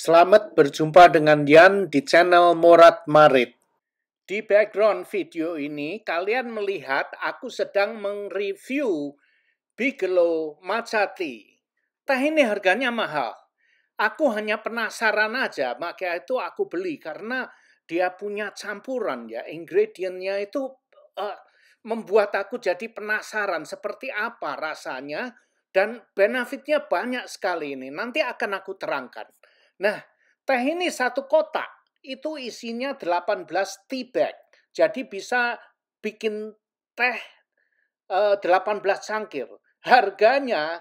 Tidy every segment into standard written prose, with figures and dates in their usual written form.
Selamat berjumpa dengan Yan di channel Morat Marit. Di background video ini, kalian melihat aku sedang mereview Bigelow Matcha Tea. Teh ini harganya mahal. Aku hanya penasaran aja, maka itu aku beli karena dia punya campuran ya, ingredientnya itu membuat aku jadi penasaran seperti apa rasanya dan benefitnya banyak sekali ini. Nanti akan aku terangkan. Nah, teh ini satu kotak, itu isinya 18 tea bag. Jadi bisa bikin teh 18 cangkir. Harganya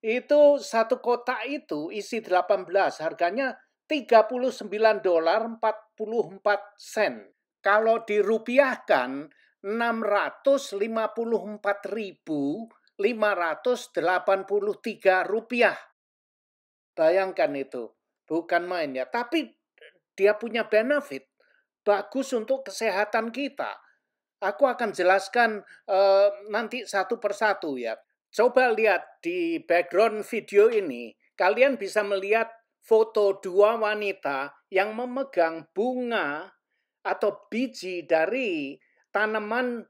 itu satu kotak itu isi 18, harganya $39.44. Kalau dirupiahkan 654.583 rupiah. Bayangkan itu, bukan main ya. Tapi dia punya benefit, bagus untuk kesehatan kita. Aku akan jelaskan nanti satu persatu ya. Coba lihat di background video ini, kalian bisa melihat foto dua wanita yang memegang bunga atau biji dari tanaman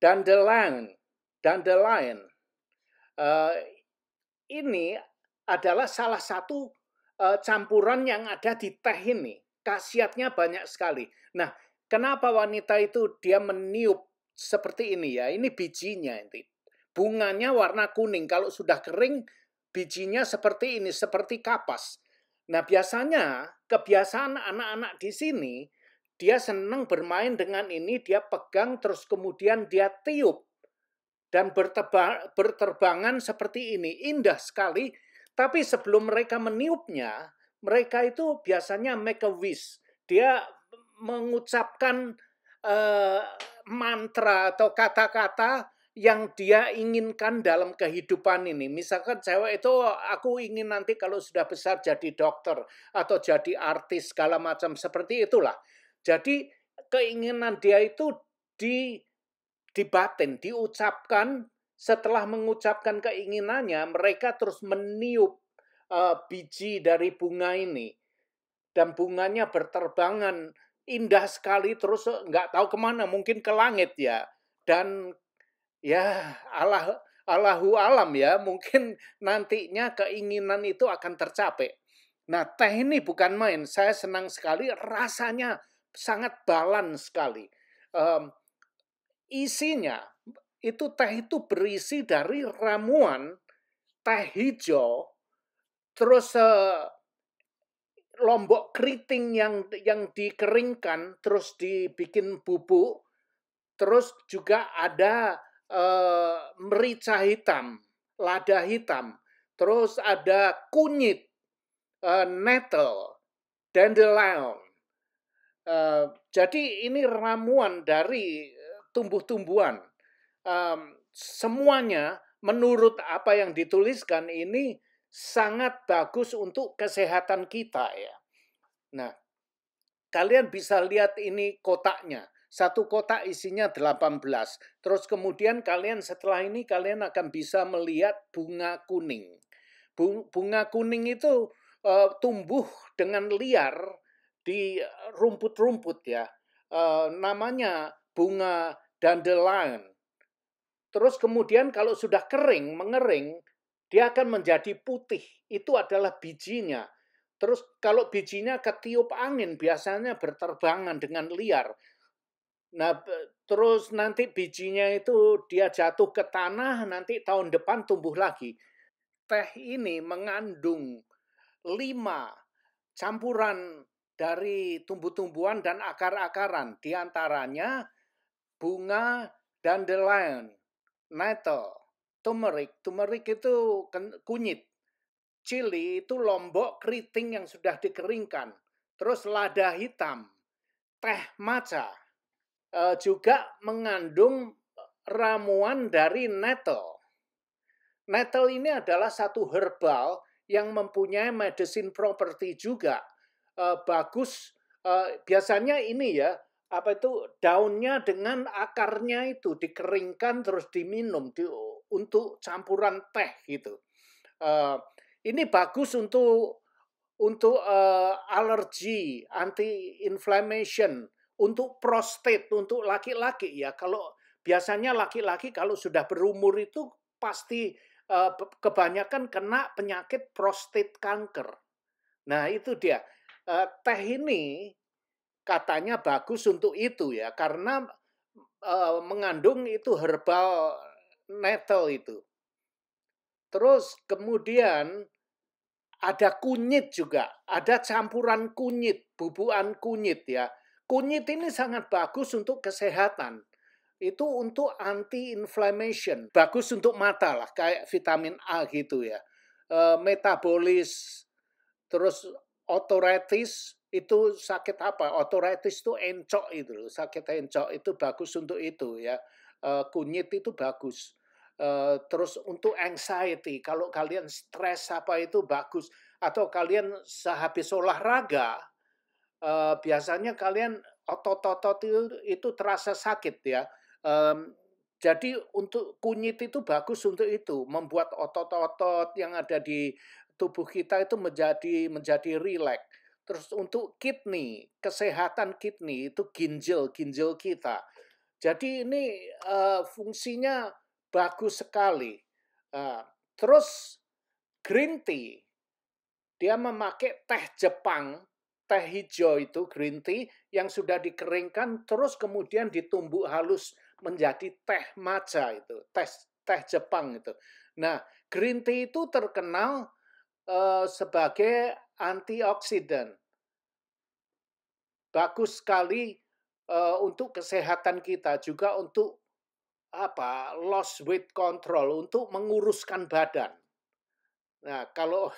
dandelion. Ini adalah salah satu campuran yang ada di teh ini. Khasiatnya banyak sekali. Nah, kenapa wanita itu dia meniup seperti ini ya? Ini bijinya ini. Bunganya warna kuning. Kalau sudah kering, bijinya seperti ini, seperti kapas. Nah, biasanya kebiasaan anak-anak di sini, dia senang bermain dengan ini, dia pegang terus kemudian dia tiup. Dan berterbangan seperti ini. Indah sekali. Tapi sebelum mereka meniupnya, mereka itu biasanya make a wish. Dia mengucapkan mantra atau kata-kata yang dia inginkan dalam kehidupan ini. Misalkan cewek itu, aku ingin nanti kalau sudah besar jadi dokter atau jadi artis segala macam seperti itulah. Jadi keinginan dia itu dibatin, diucapkan. Setelah mengucapkan keinginannya, mereka terus meniup biji dari bunga ini. Dan bunganya berterbangan, indah sekali, terus nggak tahu kemana, mungkin ke langit ya. Dan ya Allahu alam ya, mungkin nantinya keinginan itu akan tercapai. Nah, teh ini bukan main, saya senang sekali, rasanya sangat balance sekali. Isinya, itu teh itu berisi dari ramuan teh hijau, terus lombok keriting yang dikeringkan, terus dibikin bubuk, terus juga ada merica hitam, lada hitam, terus ada kunyit, nettle, dandelion. Jadi ini ramuan dari tumbuh-tumbuhan. Semuanya menurut apa yang dituliskan ini sangat bagus untuk kesehatan kita ya. Nah, kalian bisa lihat ini kotaknya. Satu kotak isinya 18. Terus kemudian kalian setelah ini kalian akan bisa melihat bunga kuning. Bunga kuning itu tumbuh dengan liar di rumput-rumput ya. Namanya bunga dandelion. Terus kemudian kalau sudah kering, mengering, dia akan menjadi putih. Itu adalah bijinya. Terus kalau bijinya ketiup angin, biasanya berterbangan dengan liar. Nah, terus nanti bijinya itu dia jatuh ke tanah, nanti tahun depan tumbuh lagi. Teh ini mengandung 5 campuran dari tumbuh-tumbuhan dan akar-akaran. Di antaranya bunga dandelion, nettle, turmeric. Turmeric itu kunyit. Chili itu lombok keriting yang sudah dikeringkan. Terus lada hitam, teh matcha. Juga mengandung ramuan dari nettle. Nettle ini adalah satu herbal yang mempunyai medicine property juga. Bagus. Biasanya ini ya, apa itu daunnya dengan akarnya itu dikeringkan terus diminum untuk campuran teh gitu. Ini bagus untuk untuk alergi, anti-inflammation, untuk prostate, untuk laki-laki ya. Kalau biasanya laki-laki kalau sudah berumur itu pasti kebanyakan kena penyakit prostate kanker. Nah itu dia. Teh ini katanya bagus untuk itu ya, karena mengandung itu herbal nettle itu. Terus kemudian ada kunyit juga, ada campuran kunyit, bubukan kunyit ya. Kunyit ini sangat bagus untuk kesehatan. Itu untuk anti-inflammation, bagus untuk mata lah, kayak vitamin A gitu ya. Metabolis, terus otoritis itu sakit apa? Otoritis itu encok itu loh, sakit encok itu bagus untuk itu ya. Kunyit itu bagus. Terus untuk anxiety, kalau kalian stres apa itu bagus. Atau kalian sehabis olahraga, biasanya kalian otot-otot itu terasa sakit ya. Jadi untuk kunyit itu bagus untuk itu, membuat otot-otot yang ada di tubuh kita itu menjadi rileks. Terus untuk kidney, kesehatan kidney itu ginjal kita. Jadi ini fungsinya bagus sekali. Terus green tea, dia memakai teh Jepang, teh hijau itu green tea yang sudah dikeringkan terus kemudian ditumbuk halus menjadi teh matcha itu, teh Jepang itu. Nah, green tea itu terkenal sebagai antioksidan. Bagus sekali untuk kesehatan kita, juga untuk loss weight control, untuk menguruskan badan. Nah, kalau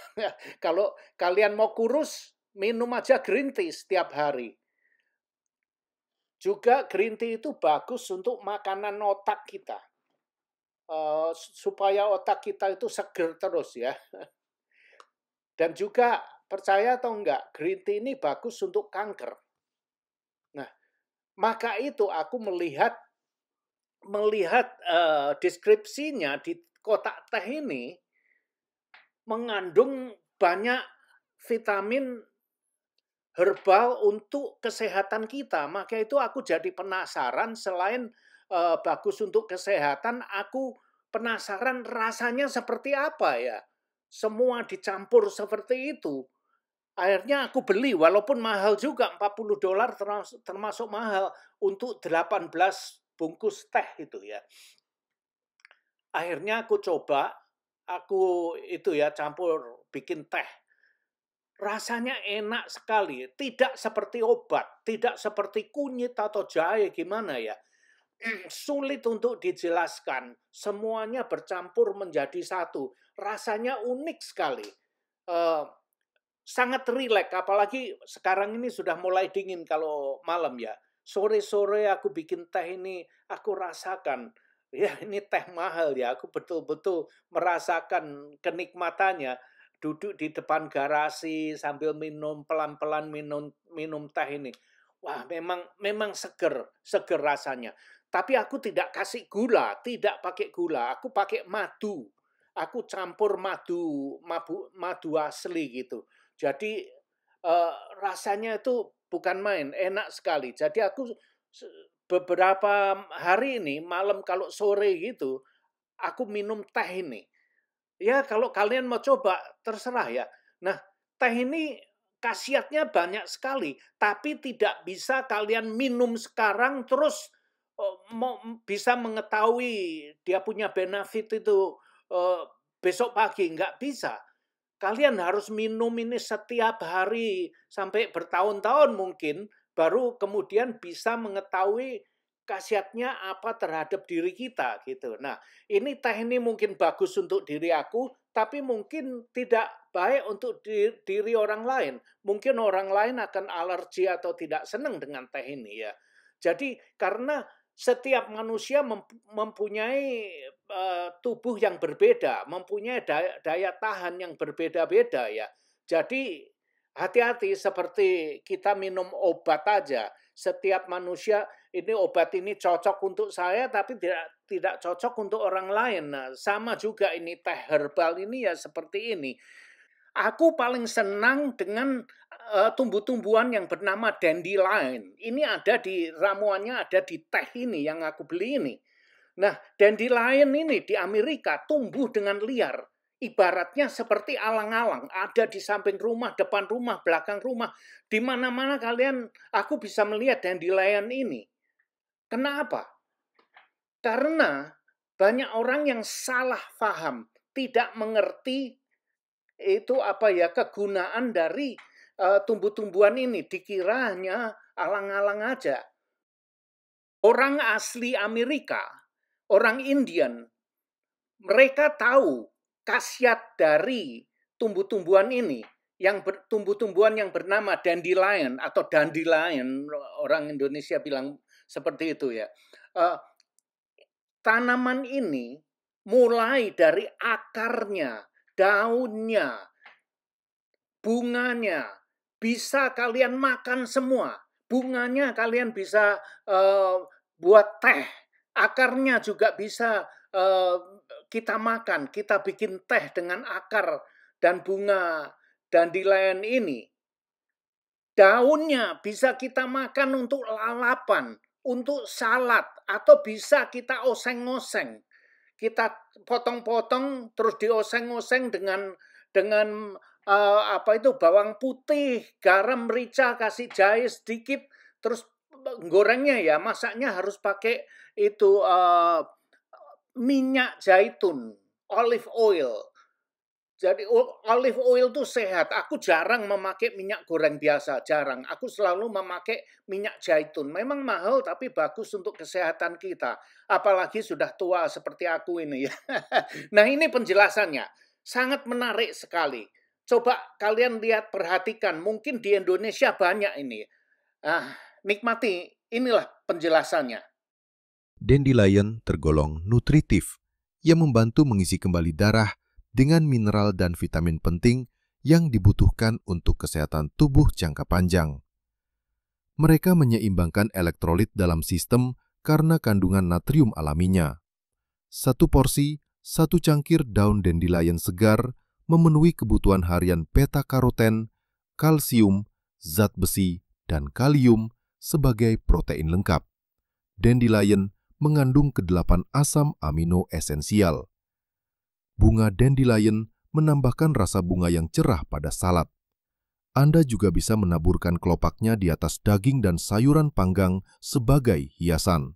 kalau kalian mau kurus, minum aja green tea setiap hari. Juga green tea itu bagus untuk makanan otak kita. Supaya otak kita itu seger terus ya. Dan juga percaya atau enggak, green tea ini bagus untuk kanker. Nah, maka itu aku melihat deskripsinya di kotak teh ini mengandung banyak vitamin herbal untuk kesehatan kita. Maka itu aku jadi penasaran, selain bagus untuk kesehatan, aku penasaran rasanya seperti apa ya. Semua dicampur seperti itu. Akhirnya aku beli, walaupun mahal juga, $40 termasuk mahal untuk 18 bungkus teh itu ya. Akhirnya aku coba, aku itu ya campur bikin teh. Rasanya enak sekali, tidak seperti obat, tidak seperti kunyit atau jahe gimana ya. Sulit untuk dijelaskan, semuanya bercampur menjadi satu. Rasanya unik sekali. Sangat rileks, apalagi sekarang ini sudah mulai dingin kalau malam ya. Sore-sore aku bikin teh ini, aku rasakan, ya ini teh mahal ya, aku betul-betul merasakan kenikmatannya. Duduk di depan garasi sambil minum pelan-pelan minum teh ini. Wah, memang seger rasanya. Tapi aku tidak kasih gula, tidak pakai gula, aku pakai madu. Aku campur madu asli gitu. Jadi rasanya itu bukan main, enak sekali. Jadi aku beberapa hari ini malam kalau sore gitu, aku minum teh ini. Ya kalau kalian mau coba terserah ya. Nah, teh ini khasiatnya banyak sekali, tapi tidak bisa kalian minum sekarang terus bisa mengetahui dia punya benefit itu besok pagi, nggak bisa. Kalian harus minum ini setiap hari sampai bertahun-tahun mungkin, baru kemudian bisa mengetahui khasiatnya apa terhadap diri kita gitu. Nah, ini teh ini mungkin bagus untuk diri aku, tapi mungkin tidak baik untuk diri orang lain. Mungkin orang lain akan alergi atau tidak senang dengan teh ini ya. Jadi karena setiap manusia mempunyai tubuh yang berbeda, mempunyai daya tahan yang berbeda-beda ya. Jadi hati-hati, seperti kita minum obat aja. Setiap manusia, ini obat ini cocok untuk saya tapi tidak cocok untuk orang lain. Nah, sama juga ini teh herbal ini ya seperti ini. Aku paling senang dengan tumbuh-tumbuhan yang bernama dandelion. Ini ada di ramuannya, ada di teh ini yang aku beli ini. Nah, dandelion ini di Amerika tumbuh dengan liar. Ibaratnya seperti alang-alang, ada di samping rumah, depan rumah, belakang rumah. Di mana-mana aku bisa melihat dandelion ini. Kenapa? Karena banyak orang yang salah paham, tidak mengerti itu kegunaan dari tumbuh-tumbuhan ini. Dikira hanya alang-alang aja. Orang asli Amerika, orang Indian, mereka tahu khasiat dari tumbuh-tumbuhan ini, tumbuh-tumbuhan yang bernama dandelion atau dandelion, orang Indonesia bilang seperti itu ya. Tanaman ini mulai dari akarnya, daunnya, bunganya, bisa kalian makan semua. Bunganya kalian bisa buat teh. Akarnya juga bisa kita makan. Kita bikin teh dengan akar dan bunga dandelion ini. Daunnya bisa kita makan untuk lalapan, untuk salad, atau bisa kita oseng-oseng. Kita potong-potong terus dioseng-oseng dengan bawang putih, garam, merica, kasih jahe sedikit, terus gorengnya ya, masaknya harus pakai itu minyak zaitun, olive oil. Jadi olive oil itu sehat. Aku jarang memakai minyak goreng biasa, jarang. Aku selalu memakai minyak zaitun. Memang mahal tapi bagus untuk kesehatan kita. Apalagi sudah tua seperti aku ini ya. Nah, ini penjelasannya. Sangat menarik sekali. Coba kalian lihat, perhatikan. Mungkin di Indonesia banyak ini. Nikmati. Inilah penjelasannya. Dandelion tergolong nutritif yang membantu mengisi kembali darah dengan mineral dan vitamin penting yang dibutuhkan untuk kesehatan tubuh jangka panjang. Mereka menyeimbangkan elektrolit dalam sistem karena kandungan natrium alaminya. 1 porsi, 1 cangkir daun dandelion segar memenuhi kebutuhan harian beta-karoten, kalsium, zat besi, dan kalium sebagai protein lengkap. Dandelion mengandung ke-8 asam amino esensial. Bunga dandelion menambahkan rasa bunga yang cerah pada salad. Anda juga bisa menaburkan kelopaknya di atas daging dan sayuran panggang sebagai hiasan.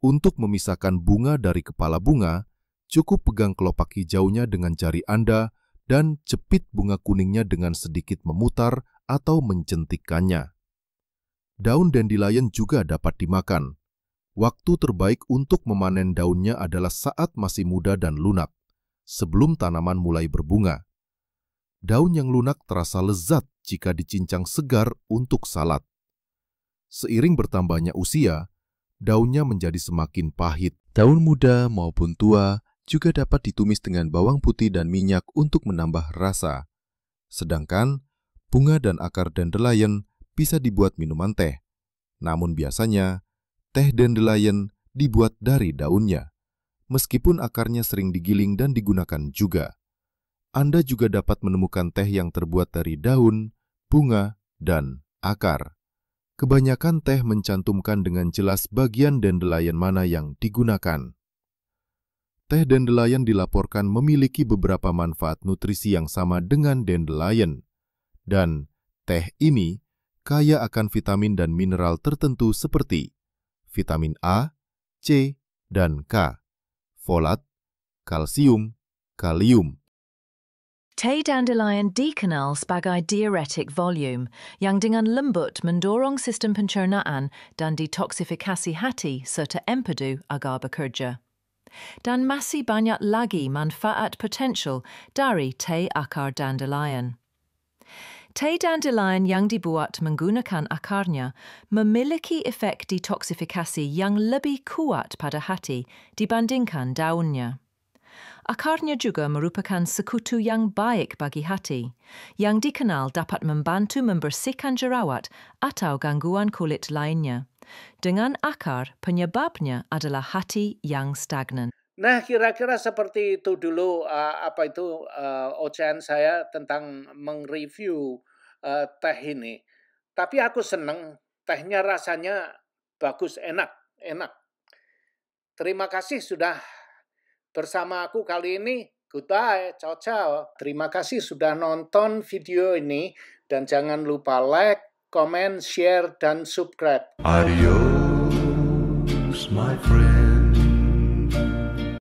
Untuk memisahkan bunga dari kepala bunga, cukup pegang kelopak hijaunya dengan jari Anda dan jepit bunga kuningnya dengan sedikit memutar atau mencentikkannya. Daun dandelion juga dapat dimakan. Waktu terbaik untuk memanen daunnya adalah saat masih muda dan lunak, sebelum tanaman mulai berbunga. Daun yang lunak terasa lezat jika dicincang segar untuk salad. Seiring bertambahnya usia, daunnya menjadi semakin pahit. Daun muda maupun tua juga dapat ditumis dengan bawang putih dan minyak untuk menambah rasa. Sedangkan bunga dan akar dandelion bisa dibuat minuman teh. Namun biasanya, teh dandelion dibuat dari daunnya. Meskipun akarnya sering digiling dan digunakan juga. Anda juga dapat menemukan teh yang terbuat dari daun, bunga, dan akar. Kebanyakan teh mencantumkan dengan jelas bagian dandelion mana yang digunakan. Teh dandelion dilaporkan memiliki beberapa manfaat nutrisi yang sama dengan dandelion. Dan teh ini kaya akan vitamin dan mineral tertentu seperti vitamin A, C, dan K, folat, kalsium, kalium. Teh dandelion dikenal sebagai diuretic volume yang dengan lembut mendorong sistem pencernaan dan detoksifikasi hati serta empedu agar bekerja. Dan masih banyak lagi manfaat potensial dari teh akar dandelion. Teh dandelion yang dibuat menggunakan akarnya memiliki efek detoksifikasi yang lebih kuat pada hati dibandingkan daunnya. Akarnya juga merupakan sekutu yang baik bagi hati, yang dikenal dapat membantu membersihkan jerawat atau gangguan kulit lainnya. Dengan akar, penyebabnya adalah hati yang stagnan. Nah, kira-kira seperti itu dulu ocehan saya tentang mereview teh ini. Tapi aku seneng tehnya rasanya bagus, enak. Terima kasih sudah bersama aku kali ini. Goodbye, ciao. Terima kasih sudah nonton video ini dan jangan lupa like, comment, share, dan subscribe. Adios, my friend.